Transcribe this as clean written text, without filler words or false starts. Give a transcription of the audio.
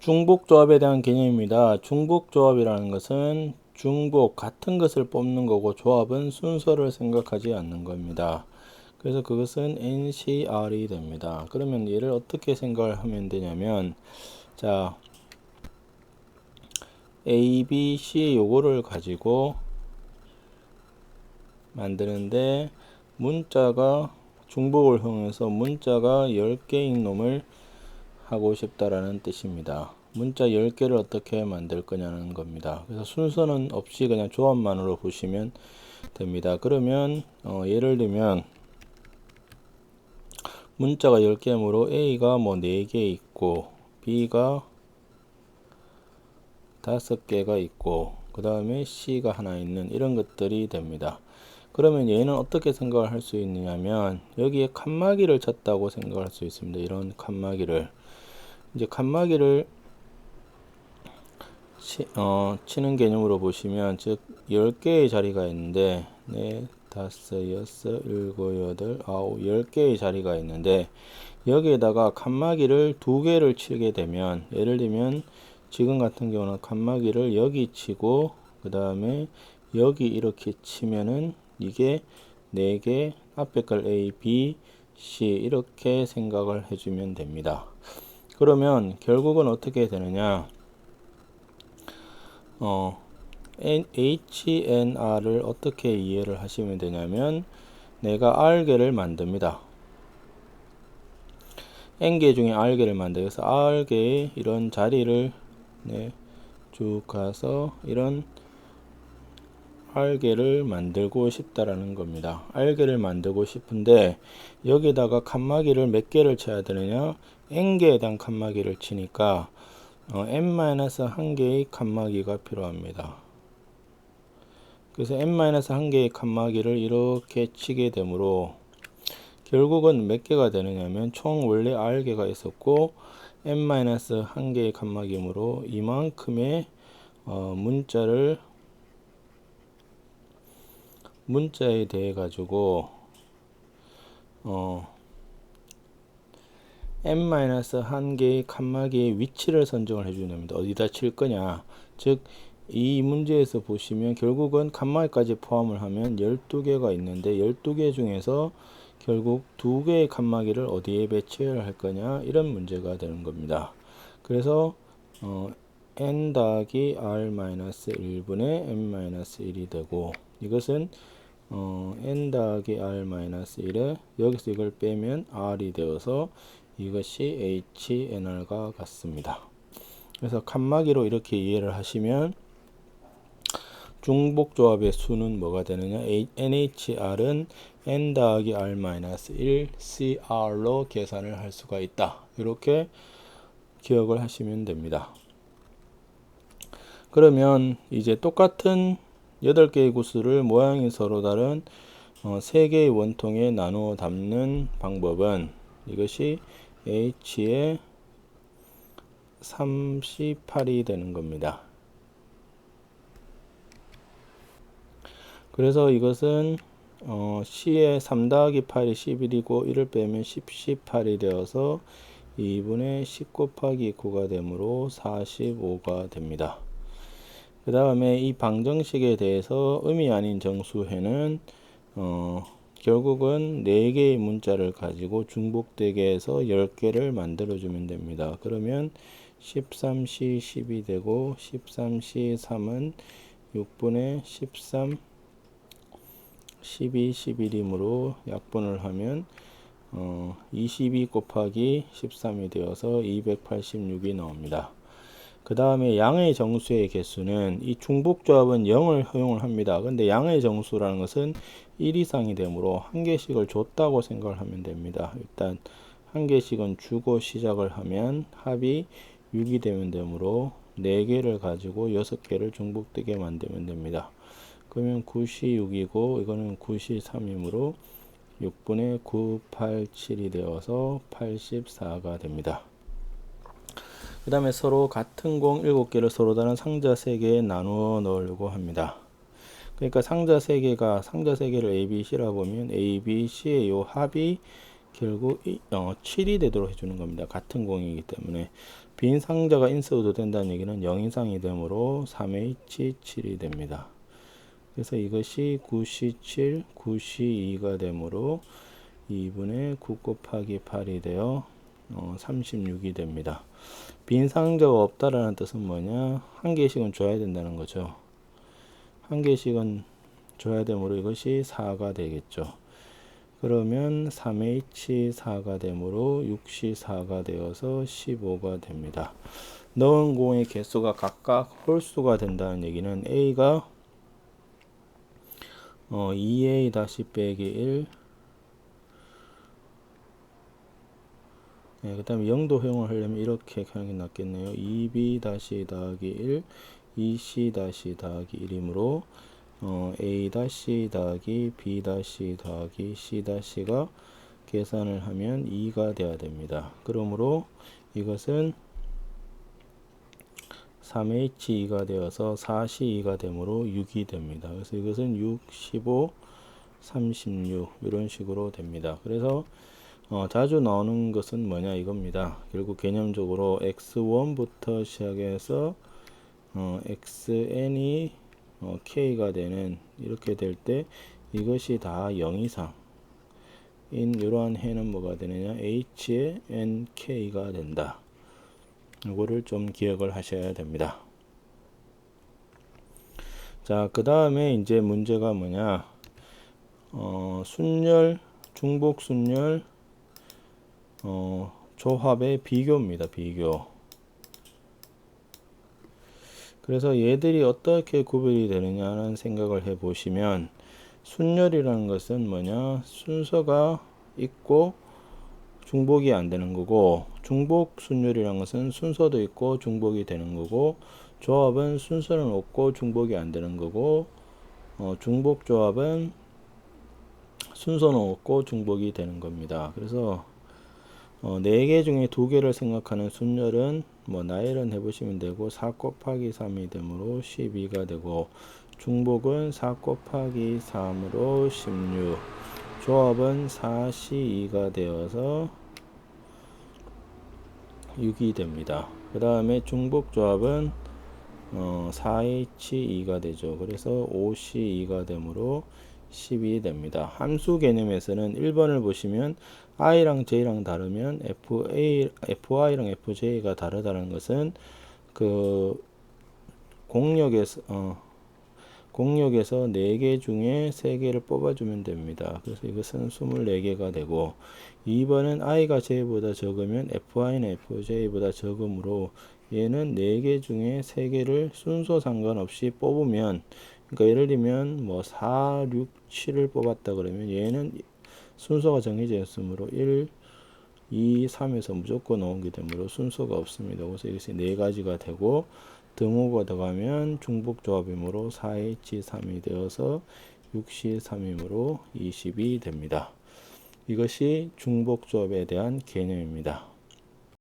중복조합에 대한 개념입니다. 중복조합이라는 것은 중복, 같은 것을 뽑는 거고 조합은 순서를 생각하지 않는 겁니다. 그래서 그것은 NCR이 됩니다. 그러면 얘를 어떻게 생각을 하면 되냐면, 자, A, B, C 요거를 가지고 만드는데 문자가 중복을 이용해서 문자가 10개인 놈을 하고 싶다라는 뜻입니다. 문자 10개를 어떻게 만들 거냐는 겁니다. 그래서 순서는 없이 그냥 조합만으로 보시면 됩니다. 그러면 예를 들면 문자가 10개이므로 A가 뭐 4개 있고 B가 5개가 있고 그 다음에 C가 하나 있는 이런 것들이 됩니다. 그러면 얘는 어떻게 생각을 할 수 있느냐면 여기에 칸막이를 쳤다고 생각할 수 있습니다. 이런 칸막이를 이제 칸막이를 치는 개념으로 보시면, 즉 10개의 자리가 있는데 4, 5, 6, 7, 8, 9, 10개의 자리가 있는데 여기에다가 칸막이를 2개를 치게 되면, 예를 들면 지금 같은 경우는 칸막이를 여기 치고 그 다음에 여기 이렇게 치면은 이게 4개, 앞에 걸 A, B, C 이렇게 생각을 해주면 됩니다. 그러면 결국은 어떻게 되느냐, HNR을 어떻게 이해를 하시면 되냐면, 내가 R개를 만듭니다. N개 중에 R개를 만들어서 R개의 이런 자리를 쭉 가서 이런 R개를 만들고 싶다라는 겁니다. R개를 만들고 싶은데 여기다가 칸막이를 몇 개를 쳐야 되느냐, N개에 대한 칸막이를 치니까 n-1개의 칸막이가 필요합니다. 그래서 n-1개의 칸막이를 이렇게 치게 되므로 결국은 몇 개가 되느냐면, 총 원래 R개가 있었고 n-1개의 칸막이므로 이만큼의 문자에 대해 가지고 n-1개의 칸막이의 위치를 선정을 해주는 겁니다. 어디다 칠 거냐. 즉 이 문제에서 보시면 결국은 칸막이까지 포함을 하면 12개가 있는데 12개 중에서 결국 2개의 칸막이를 어디에 배치를 할 거냐, 이런 문제가 되는 겁니다. 그래서 n 더하기 r-1분의 n-1이 되고, 이것은 n 더하기 r-1에 여기서 이걸 빼면 r이 되어서 이것이 HNR과 같습니다. 그래서 칸막이로 이렇게 이해를 하시면 중복조합의 수는 뭐가 되느냐, NHR은 n 더하기 r-1 CR로 계산을 할 수가 있다. 이렇게 기억을 하시면 됩니다. 그러면 이제 똑같은 8개의 구수를 모양이 서로 다른 3개의 원통에 나누어 담는 방법은 이것이 H의 38이 되는 겁니다. 그래서 이것은 C의 3 더하기 8이 11이고 1을 빼면 18이 되어서 2분의 10 곱하기 9가 되므로 45가 됩니다. 그 다음에 이 방정식에 대해서 음이 아닌 정수해는 결국은 4개의 문자를 가지고 중복되게 해서 10개를 만들어주면 됩니다. 그러면 13C 10이 되고 13C 3은 6분의 13 12 11이므로 약분을 하면 22 곱하기 13이 되어서 286이 나옵니다. 그 다음에 양의 정수의 개수는, 이 중복조합은 0을 허용을 합니다. 근데 양의 정수라는 것은 1 이상이 되므로 한 개씩을 줬다고 생각을 하면 됩니다. 일단 한 개씩은 주고 시작을 하면 합이 6이 되면 되므로 4개를 가지고 6개를 중복되게 만들면 됩니다. 그러면 9시 6이고 이거는 9시 3이므로 6분의 9, 8, 7이 되어서 84가 됩니다. 그 다음에 서로 같은 공 7개를 서로 다른 상자 3개에 나누어 넣으려고 합니다. 그러니까 상자 3개를 A, B, C라 보면 A, B, C의 요 합이 결국 7이 되도록 해주는 겁니다. 같은 공이기 때문에. 빈 상자가 인서도 된다는 얘기는 0 이상이 되므로 3H7이 됩니다. 그래서 이것이 9C7, 9C2가 되므로 2분의 9 곱하기 8이 되어 36이 됩니다. 빈 상자가 없다라는 뜻은 뭐냐? 한 개씩은 줘야 된다는 거죠. 한 개씩은 줘야 되므로 이것이 4가 되겠죠. 그러면 3H4가 되므로 6C4가 되어서 15가 됩니다. 넣은 공의 개수가 각각 홀수가 된다는 얘기는 A가 2A-1 그 다음에 영도 활용을 하려면 이렇게 하는 게 낫겠네요. 2B-1 2C-1이므로 A-B-C-가 계산을 하면 2가 돼야 됩니다. 그러므로 이것은 3H2가 되어서 4C2가 되므로 6이 됩니다. 그래서 이것은 6, 15, 36 이런 식으로 됩니다. 그래서 자주 나오는 것은 뭐냐 이겁니다. 결국 개념적으로 x1부터 시작해서 xn이 k가 되는 이렇게 될 때 이것이 다 0 이상 인 이러한 해는 뭐가 되느냐 h의 nk가 된다. 이거를 좀 기억을 하셔야 됩니다. 자, 그 다음에 이제 문제가 뭐냐 순열, 중복 순열 조합의 비교입니다. 비교. 그래서 얘들이 어떻게 구별이 되느냐는 생각을 해 보시면 순열이라는 것은 뭐냐 순서가 있고 중복이 안 되는 거고, 중복 순열이라는 것은 순서도 있고 중복이 되는 거고, 조합은 순서는 없고 중복이 안 되는 거고, 중복 조합은 순서는 없고 중복이 되는 겁니다. 그래서 4개 중에 2개를 생각하는 순열은 뭐 나열은 해보시면 되고 4 곱하기 3이 되므로 12가 되고, 중복은 4 곱하기 3으로 16, 조합은 4C2가 되어서 6이 됩니다. 그 다음에 중복 조합은 4H2가 되죠. 그래서 5C2가 되므로 10이 됩니다. 함수 개념에서는 1번을 보시면 i랑 j랑 다르면 fy랑 fj가 다르다는 것은 그 공역에서 4개 중에 3개를 뽑아주면 됩니다. 그래서 이것은 24개가 되고, 2번은 i가 j보다 적으면 fy는 fj보다 적으므로 얘는 4개 중에 3개를 순서 상관없이 뽑으면, 그러니까 예를 들면 뭐 4, 6, 7을 뽑았다 그러면 얘는 순서가 정해져 있으므로 1, 2, 3에서 무조건 나오게 되므로 순서가 없습니다. 그래서 이것이 4가지가 되고, 등호가 들어가면 중복 조합이므로 4H3이 되어서 6C3이므로 20이 됩니다. 이것이 중복 조합에 대한 개념입니다.